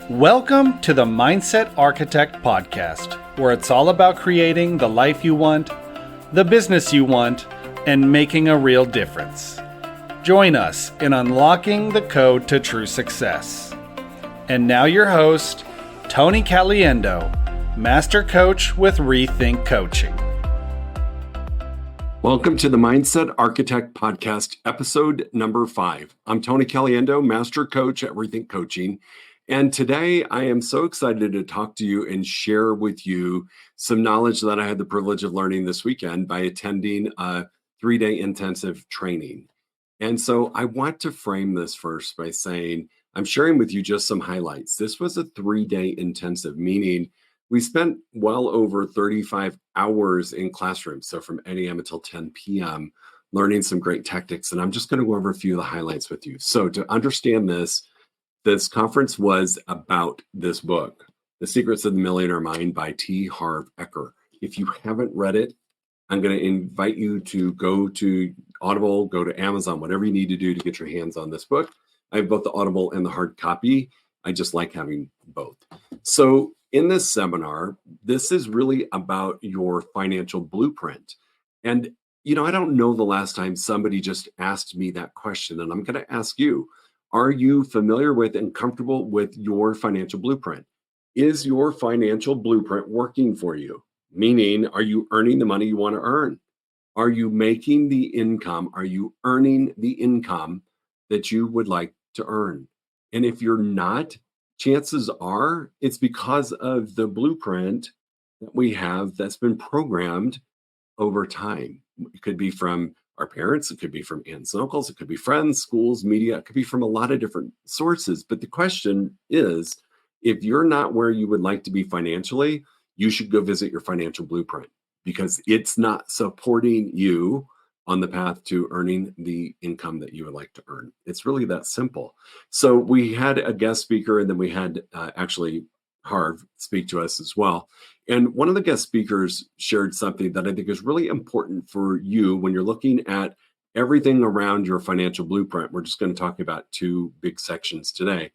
Welcome to the Mindset Architect Podcast, where it's all about creating the life you want, the business you want, and making a real difference. Join us in unlocking the code to true success. And now your host, Tony Caliendo, Master Coach with Rethink Coaching. Welcome to the Mindset Architect Podcast, episode number 5. I'm Tony Caliendo, Master Coach at Rethink Coaching. And today I am so excited to talk to you and share with you some knowledge that I had the privilege of learning this weekend by attending a 3-day intensive training. And so I want to frame this first by saying, I'm sharing with you just some highlights. This was a 3-day intensive, meaning we spent well over 35 hours in classrooms. So from 8 a.m. until 10 p.m., learning some great tactics. And I'm just going to go over a few of the highlights with you. So to understand this conference was about this book, The Secrets of the Millionaire Mind by Harv Eker. If you haven't read it, I'm going to invite you to go to Audible, go to Amazon, whatever you need to do to get your hands on this book. I have both the Audible and the hard copy. I just like having both. So in this seminar, this is really about your financial blueprint. And, I don't know the last time somebody just asked me that question, and I'm going to ask you, are you familiar with and comfortable with your financial blueprint? Is your financial blueprint working for you? Meaning, are you earning the money you want to earn? Are you making the income? Are you earning the income that you would like to earn? And if you're not, chances are it's because of the blueprint that we have that's been programmed over time. It could be from our parents, it could be from aunts and uncles, it could be friends, schools, media, it could be from a lot of different sources. But the question is, if you're not where you would like to be financially, you should go visit your financial blueprint because it's not supporting you on the path to earning the income that you would like to earn. It's really that simple. So we had a guest speaker, and then we had actually Harv speak to us as well. And one of the guest speakers shared something that I think is really important for you when you're looking at everything around your financial blueprint. We're just going to talk about 2 big sections today,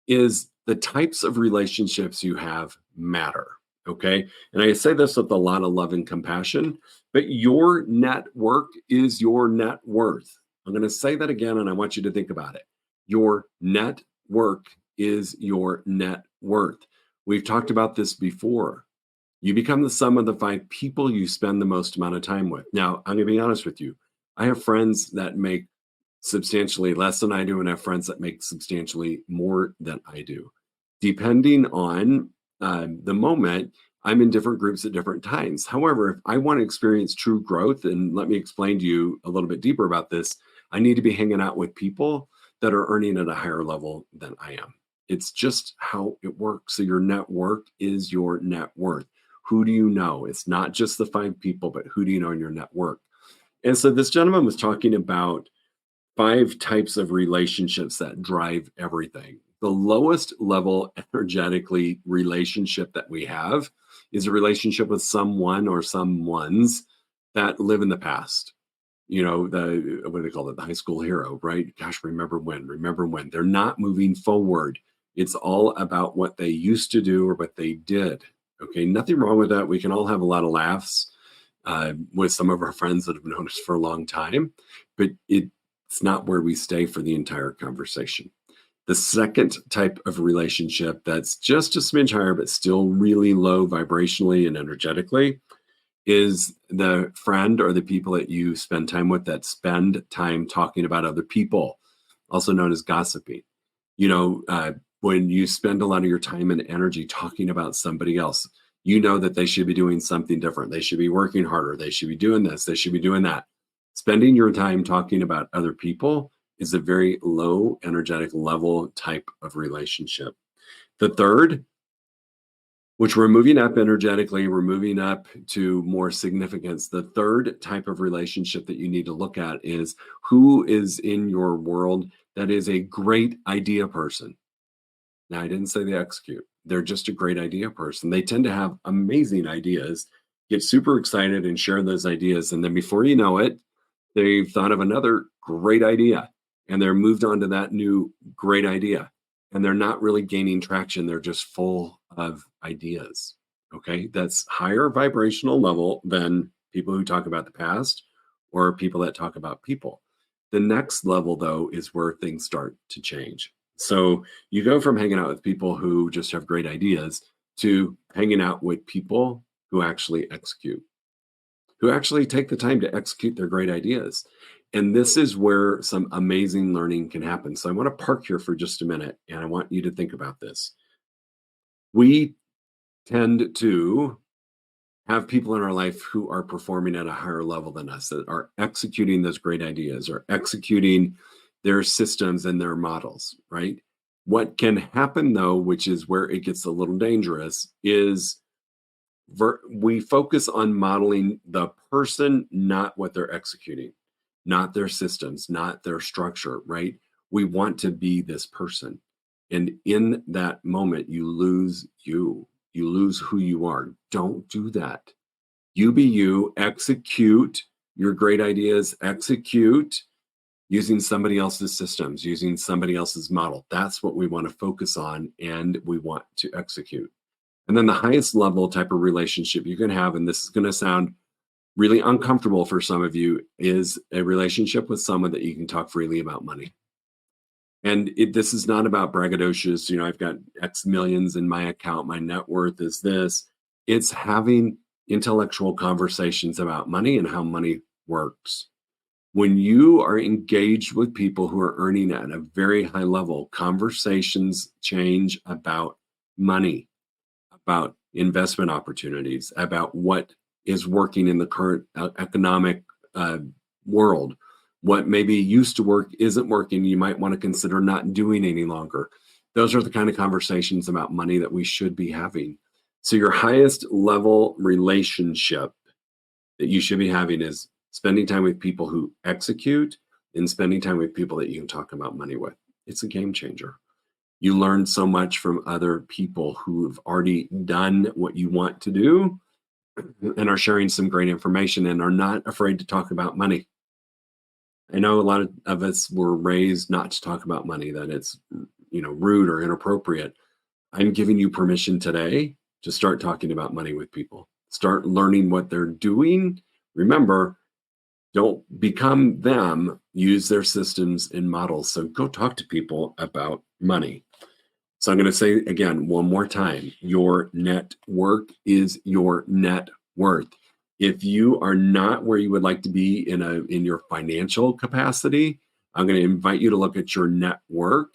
is the types of relationships you have matter. Okay. And I say this with a lot of love and compassion, but your network is your net worth. I'm going to say that again, and I want you to think about it. Your network is your net worth. We've talked about this before. You become the sum of the 5 people you spend the most amount of time with. Now, I'm going to be honest with you. I have friends that make substantially less than I do, and I have friends that make substantially more than I do. Depending on the moment, I'm in different groups at different times. However, if I want to experience true growth, and let me explain to you a little bit deeper about this, I need to be hanging out with people that are earning at a higher level than I am. It's just how it works. So your network is your net worth. Who do you know? It's not just the 5 people, but who do you know in your network? And so this gentleman was talking about 5 types of relationships that drive everything. The lowest level energetically relationship that we have is a relationship with someone or someones that live in the past. What do they call it? The high school hero, right? Gosh, remember when. They're not moving forward. It's all about what they used to do or what they did. Okay, nothing wrong with that. We can all have a lot of laughs with some of our friends that have known us for a long time, but it's not where we stay for the entire conversation. The second type of relationship that's just a smidge higher, but still really low vibrationally and energetically, is the friend or the people that you spend time with that spend time talking about other people, also known as gossiping. When you spend a lot of your time and energy talking about somebody else, you know that they should be doing something different. They should be working harder. They should be doing this. They should be doing that. Spending your time talking about other people is a very low energetic level type of relationship. The third, which we're moving up energetically, we're moving up to more significance. The third type of relationship that you need to look at is who is in your world that is a great idea person. Now, I didn't say they execute. They're just a great idea person. They tend to have amazing ideas, get super excited and share those ideas. And then before you know it, they've thought of another great idea and they're moved on to that new great idea. and they're not really gaining traction. They're just full of ideas. Okay. That's higher vibrational level than people who talk about the past or people that talk about people. The next level, though, is where things start to change. So you go from hanging out with people who just have great ideas to hanging out with people who actually execute, who actually take the time to execute their great ideas. And this is where some amazing learning can happen. So I want to park here for just a minute and I want you to think about this. We tend to have people in our life who are performing at a higher level than us, that are executing those great ideas or executing their systems and their models, right? What can happen, though, which is where it gets a little dangerous, is we focus on modeling the person, not what they're executing, not their systems, not their structure, right? We want to be this person. And in that moment, you lose you. You lose who you are. Don't do that. You be you, execute your great ideas, execute using somebody else's systems, using somebody else's model. That's what we want to focus on and we want to execute. And then the highest level type of relationship you can have, and this is going to sound really uncomfortable for some of you, is a relationship with someone that you can talk freely about money. And this is not about braggadocious, I've got X millions in my account, my net worth is this. It's having intellectual conversations about money and how money works. When you are engaged with people who are earning at a very high level, conversations change about money, about investment opportunities, about what is working in the current economic world. What maybe used to work isn't working, you might want to consider not doing any longer. Those are the kind of conversations about money that we should be having. So your highest level relationship that you should be having is spending time with people who execute and spending time with people that you can talk about money with. It's a game changer. You learn so much from other people who have already done what you want to do and are sharing some great information and are not afraid to talk about money. I know a lot of us were raised not to talk about money, that it's, rude or inappropriate. I'm giving you permission today to start talking about money with people. Start learning what they're doing. Remember, don't become them, use their systems and models. So go talk to people about money. So I'm going to say again, one more time, your net worth is your net worth. If you are not where you would like to be in your financial capacity, I'm going to invite you to look at your network.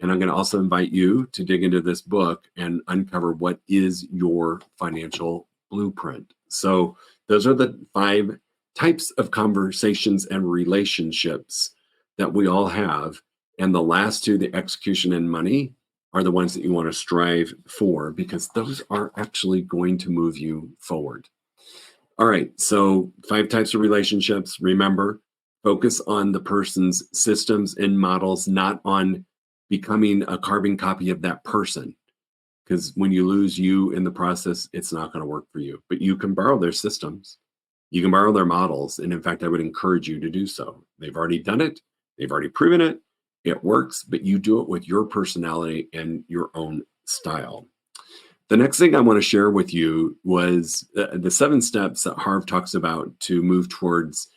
And I'm going to also invite you to dig into this book and uncover what is your financial blueprint. So those are the 5 types of conversations and relationships that we all have. And the last 2, the execution and money, are the ones that you want to strive for, because those are actually going to move you forward. All right, so 5 types of relationships. Remember, focus on the person's systems and models, not on becoming a carbon copy of that person. Because when you lose you in the process, it's not going to work for you. But you can borrow their systems. You can borrow their models. And in fact, I would encourage you to do so. They've already done it. They've already proven it. It works, but you do it with your personality and your own style. The next thing I want to share with you was the 7 steps that Harv talks about to move towards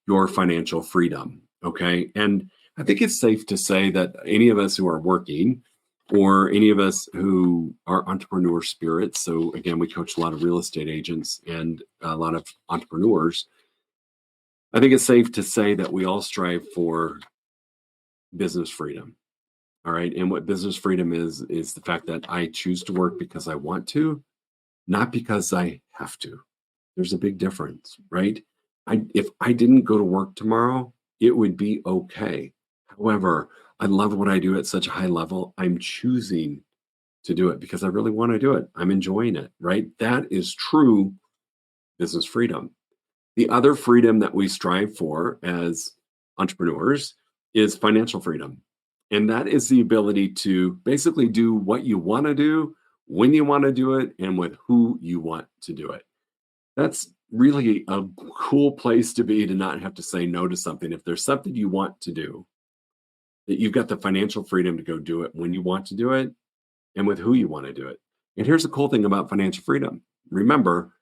your financial freedom. Okay. And I think it's safe to say that any of us who are working, or any of us who are entrepreneur spirits, so again, we coach a lot of real estate agents and a lot of entrepreneurs, I think it's safe to say that we all strive for business freedom. All right. And what business freedom is the fact that I choose to work because I want to, not because I have to. There's a big difference, right? If I didn't go to work tomorrow, it would be okay. However, I love what I do at such a high level. I'm choosing to do it because I really want to do it. I'm enjoying it, right? That is true business freedom. The other freedom that we strive for as entrepreneurs is financial freedom. And that is the ability to basically do what you want to do, when you want to do it, and with who you want to do it. That's really a cool place to be, to not have to say no to something. If there's something you want to do, that you've got the financial freedom to go do it when you want to do it and with who you want to do it. And here's the cool thing about financial freedom. Remember,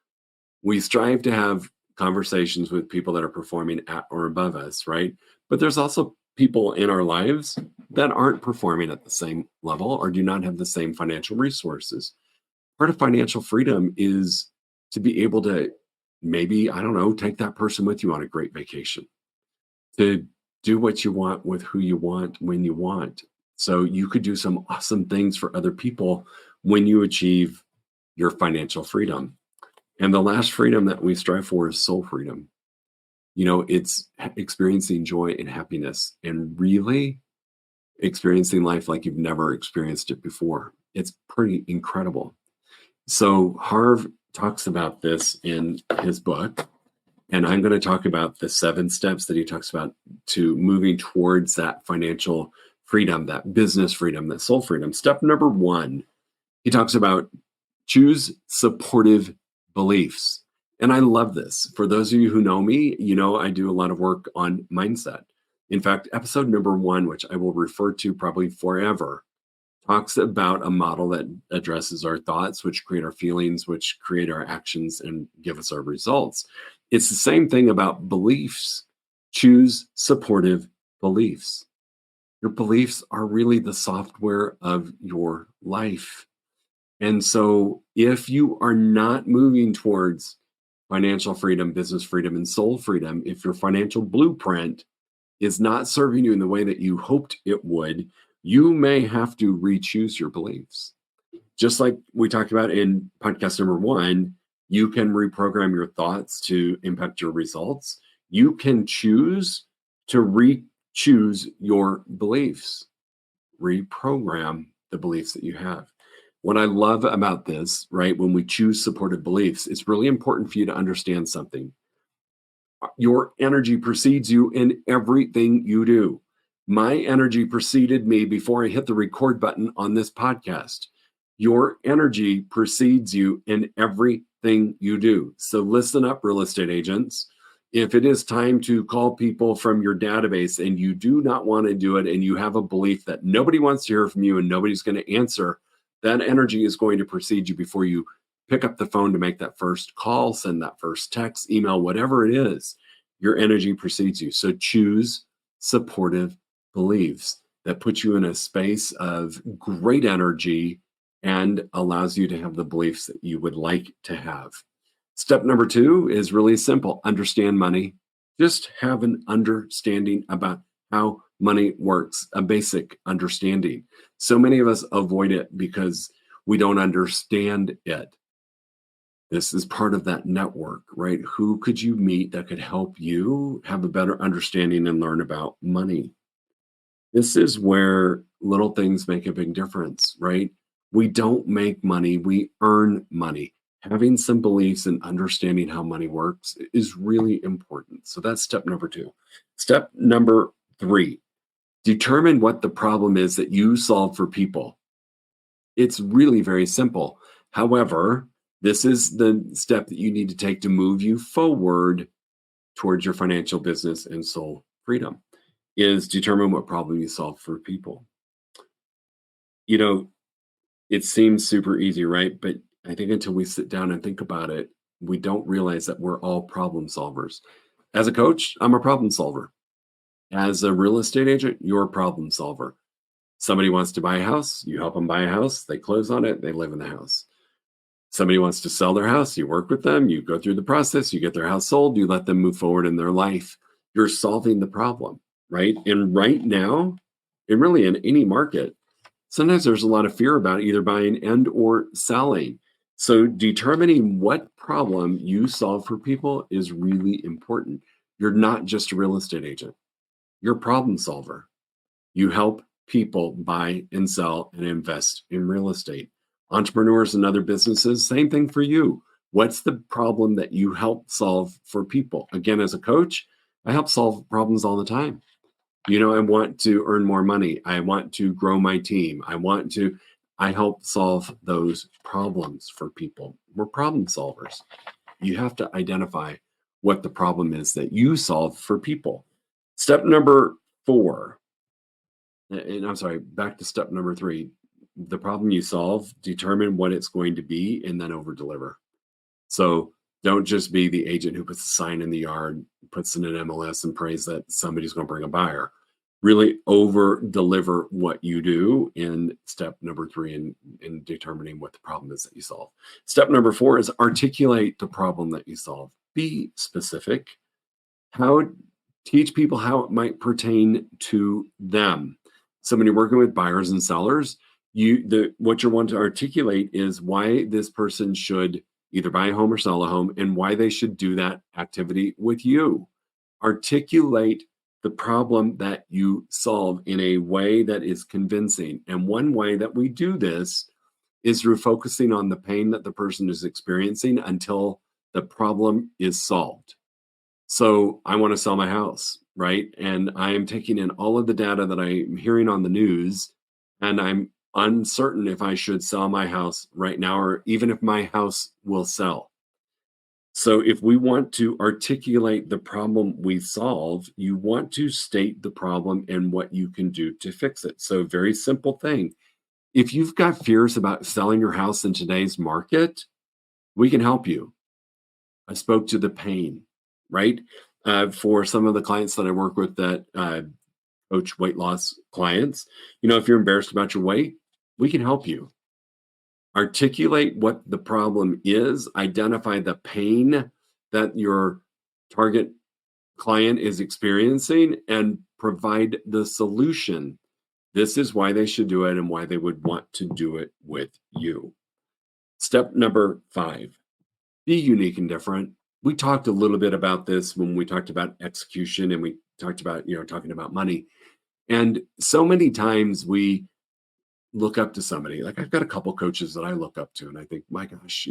we strive to have conversations with people that are performing at or above us, right? But there's also people in our lives that aren't performing at the same level or do not have the same financial resources. Part of financial freedom is to be able to maybe, I don't know, take that person with you on a great vacation, to do what you want with who you want when you want. So you could do some awesome things for other people when you achieve your financial freedom. And the last freedom that we strive for is soul freedom. It's experiencing joy and happiness and really experiencing life like you've never experienced it before. It's pretty incredible. So Harv talks about this in his book, and I'm going to talk about the 7 steps that he talks about to moving towards that financial freedom, that business freedom, that soul freedom. Step number 1, he talks about choose supportive beliefs. And I love this. For those of you who know me, I do a lot of work on mindset. In fact, episode number 1, which I will refer to probably forever, talks about a model that addresses our thoughts, which create our feelings, which create our actions and give us our results. It's the same thing about beliefs. Choose supportive beliefs. Your beliefs are really the software of your life. And so if you are not moving towards financial freedom, business freedom, and soul freedom, if your financial blueprint is not serving you in the way that you hoped it would, you may have to re-choose your beliefs. Just like we talked about in podcast number 1, you can reprogram your thoughts to impact your results. You can choose to re-choose your beliefs, reprogram the beliefs that you have. What I love about this, right, when we choose supportive beliefs, it's really important for you to understand something. Your energy precedes you in everything you do. My energy preceded me before I hit the record button on this podcast. Your energy precedes you in everything you do. So listen up, real estate agents. If it is time to call people from your database and you do not want to do it and you have a belief that nobody wants to hear from you and nobody's going to answer, that energy is going to precede you before you pick up the phone to make that first call, send that first text, email, whatever it is. Your energy precedes you. So choose supportive beliefs that put you in a space of great energy and allows you to have the beliefs that you would like to have. Step number 2 is really simple. Understand money. Just have an understanding about how money works, a basic understanding. So many of us avoid it because we don't understand it. This is part of that network, right? Who could you meet that could help you have a better understanding and learn about money? This is where little things make a big difference, right? We don't make money, we earn money. Having some beliefs and understanding how money works is really important. So that's step number 2. Step number 3, determine what the problem is that you solve for people. It's really very simple. However, this is the step that you need to take to move you forward towards your financial business and soul freedom, is determine what problem you solve for people. It seems super easy, right? But I think until we sit down and think about it, we don't realize that we're all problem solvers. As a coach, I'm a problem solver. As a real estate agent, you're a problem solver. Somebody wants to buy a house, you help them buy a house, they close on it, they live in the house. Somebody wants to sell their house, you work with them, you go through the process, you get their house sold, you let them move forward in their life. You're solving the problem, right? And right now, and really in any market, sometimes there's a lot of fear about either buying and or selling. So determining what problem you solve for people is really important. You're not just a real estate agent. You're a problem solver. You help people buy and sell and invest in real estate. Entrepreneurs and other businesses, same thing for you. What's the problem that you help solve for people? Again, as a coach, I help solve problems all the time. I want to earn more money. I want to grow my team. I help solve those problems for people. We're problem solvers. You have to identify what the problem is that you solve for people. Step number 4, and I'm sorry, back to step number 3, the problem you solve, determine what it's going to be and then over deliver. So don't just be the agent who puts a sign in the yard, puts in an MLS and prays that somebody's going to bring a buyer. Really over deliver what you do in step number 3 in determining what the problem is that you solve. Step number 4 is articulate the problem that you solve. Be specific. How teach people how it might pertain to them. So when you're working with buyers and sellers, what you want to articulate is why this person should either buy a home or sell a home and why they should do that activity with you. Articulate the problem that you solve in a way that is convincing. And one way that we do this is through focusing on the pain that the person is experiencing until the problem is solved. So I want to sell my house, right? And I am taking in all of the data that I'm hearing on the news, and I'm uncertain if I should sell my house right now or even if my house will sell. So if we want to articulate the problem we solve, you want to state the problem and what you can do to fix it. So very simple thing. If you've got fears about selling your house in today's market, we can help you. I spoke to the pain, right? For some of the clients that I work with that coach weight loss clients, if you're embarrassed about your weight, we can help you. Articulate what the problem is, identify the pain that your target client is experiencing, and provide the solution. This is why they should do it and why they would want to do it with you. Step number 5, be unique and different. We talked a little bit about this when we talked about execution and we talked about, talking about money. And so many times we look up to somebody. Like I've got a couple coaches that I look up to and I think, my gosh,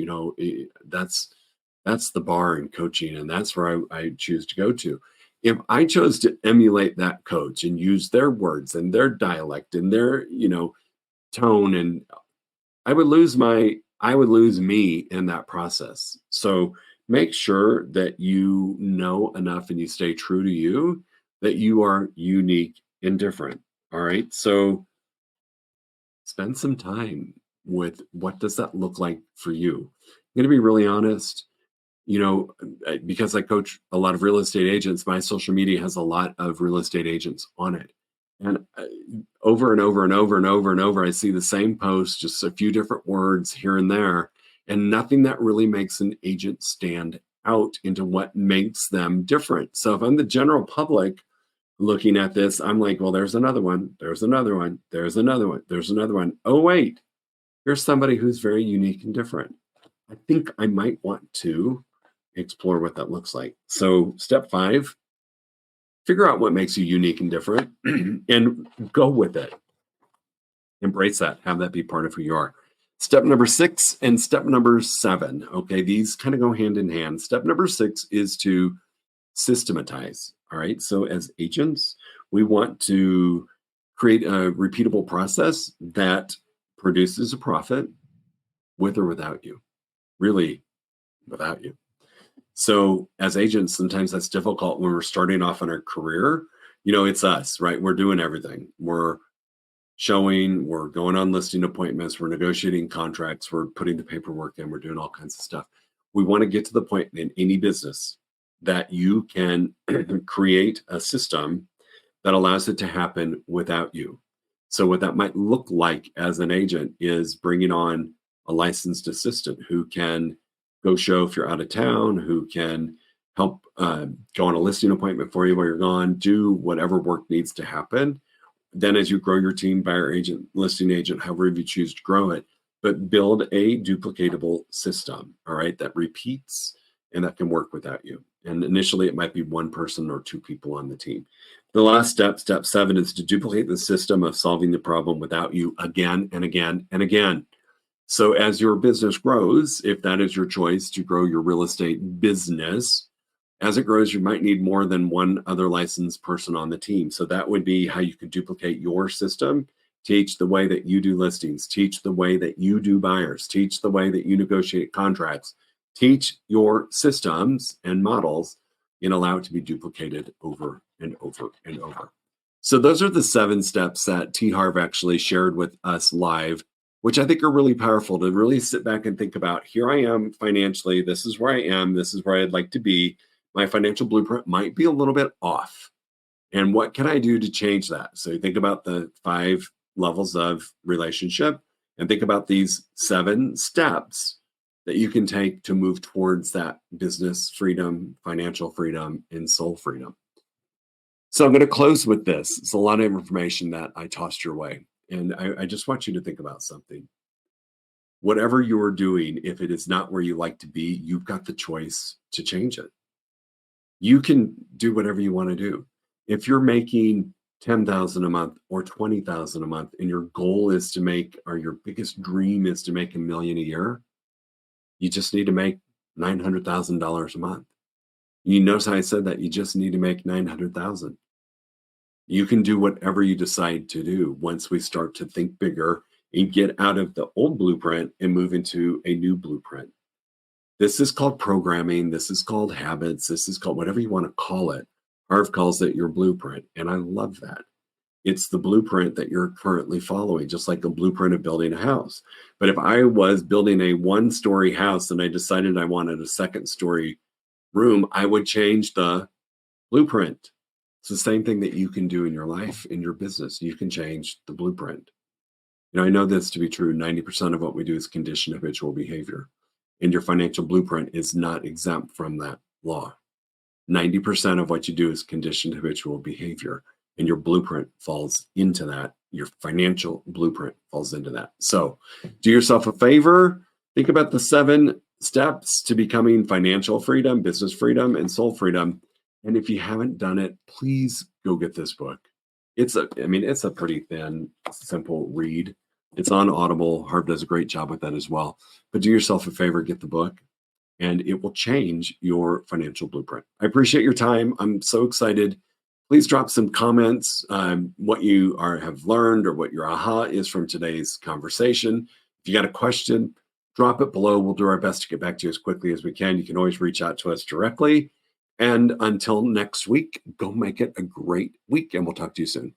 that's the bar in coaching and that's where I choose to go to. If I chose to emulate that coach and use their words and their dialect and their, tone, and I would lose me in that process. So make sure that you know enough and you stay true to you, that you are unique and different. All right. So spend some time with what does that look like for you. I'm going to be really honest, because I coach a lot of real estate agents, my social media has a lot of real estate agents on it. And over and over and over and over and over, I see the same post, just a few different words here and there, and nothing that really makes an agent stand out into what makes them different. So if I'm the general public looking at this, I'm like, well, there's another one, there's another one, there's another one, there's another one. Oh, wait, here's somebody who's very unique and different. I think I might want to explore what that looks like. So step 5, figure out what makes you unique and different and go with it. Embrace that. Have that be part of who you are. Step number 6 and step number 7. Okay, these kind of go hand in hand. Step number 6 is to systematize. All right, so as agents, we want to create a repeatable process that produces a profit with or without you. Really, without you. So as agents, sometimes that's difficult when we're starting off in our career. It's us, right? We're doing everything. We're showing, we're going on listing appointments, we're negotiating contracts, we're putting the paperwork in, we're doing all kinds of stuff. We want to get to the point in any business that you can create a system that allows it to happen without you. So what that might look like as an agent is bringing on a licensed assistant who can go show if you're out of town, who can help go on a listing appointment for you while you're gone, do whatever work needs to happen. Then as you grow your team, buyer agent, listing agent, however you choose to grow it, but build a duplicatable system, all right, that repeats and that can work without you. And initially it might be one person or 2 people on the team. The last step, step 7, is to duplicate the system of solving the problem without you again and again and again. So as your business grows, if that is your choice to grow your real estate business, as it grows, you might need more than one other licensed person on the team. So that would be how you could duplicate your system, teach the way that you do listings, teach the way that you do buyers, teach the way that you negotiate contracts, teach your systems and models and allow it to be duplicated over and over and over. So those are the 7 steps that T. Harv actually shared with us live, which I think are really powerful to really sit back and think about. Here I am financially. This is where I am. This is where I'd like to be. My financial blueprint might be a little bit off. And what can I do to change that? So you think about the 5 levels of relationship and think about these 7 steps that you can take to move towards that business freedom, financial freedom, and soul freedom. So I'm going to close with this. It's a lot of information that I tossed your way. And I just want you to think about something. Whatever you're doing, if it is not where you like to be, you've got the choice to change it. You can do whatever you want to do. If you're making $10,000 a month or $20,000 a month, and your goal is to make, or your biggest dream is to make $1 million a year, you just need to make $900,000 a month. You notice how I said that? You just need to make $900,000. You can do whatever you decide to do once we start to think bigger and get out of the old blueprint and move into a new blueprint. This is called programming. This is called habits. This is called whatever you want to call it. Harv calls it your blueprint, and I love that. It's the blueprint that you're currently following, just like a blueprint of building a house. But if I was building a 1-story house and I decided I wanted a 2nd-story room, I would change the blueprint. It's the same thing that you can do in your life, in your business. You can change the blueprint. I know this to be true. 90% of what we do is conditioned habitual behavior. And your financial blueprint is not exempt from that law. 90% of what you do is conditioned habitual behavior. And your blueprint falls into that. Your financial blueprint falls into that. So do yourself a favor. Think about the 7 steps to becoming financial freedom, business freedom, and soul freedom. And if you haven't done it, please go get this book. It's a pretty thin, simple read. It's on Audible. Harv does a great job with that as well. But do yourself a favor, get the book, and it will change your financial blueprint. I appreciate your time. I'm so excited. Please drop some comments, what you have learned or what your aha is from today's conversation. If you got a question, drop it below. We'll do our best to get back to you as quickly as we can. You can always reach out to us directly. And until next week, go make it a great week, and we'll talk to you soon.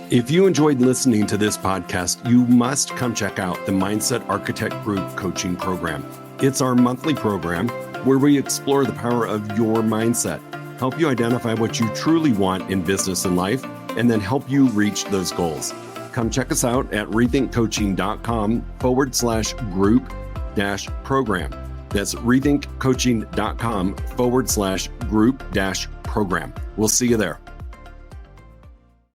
If you enjoyed listening to this podcast, you must come check out the Mindset Architect Group Coaching Program. It's our monthly program where we explore the power of your mindset, help you identify what you truly want in business and life, and then help you reach those goals. Come check us out at rethinkcoaching.com/group-program. That's rethinkcoaching.com/group-program. We'll see you there.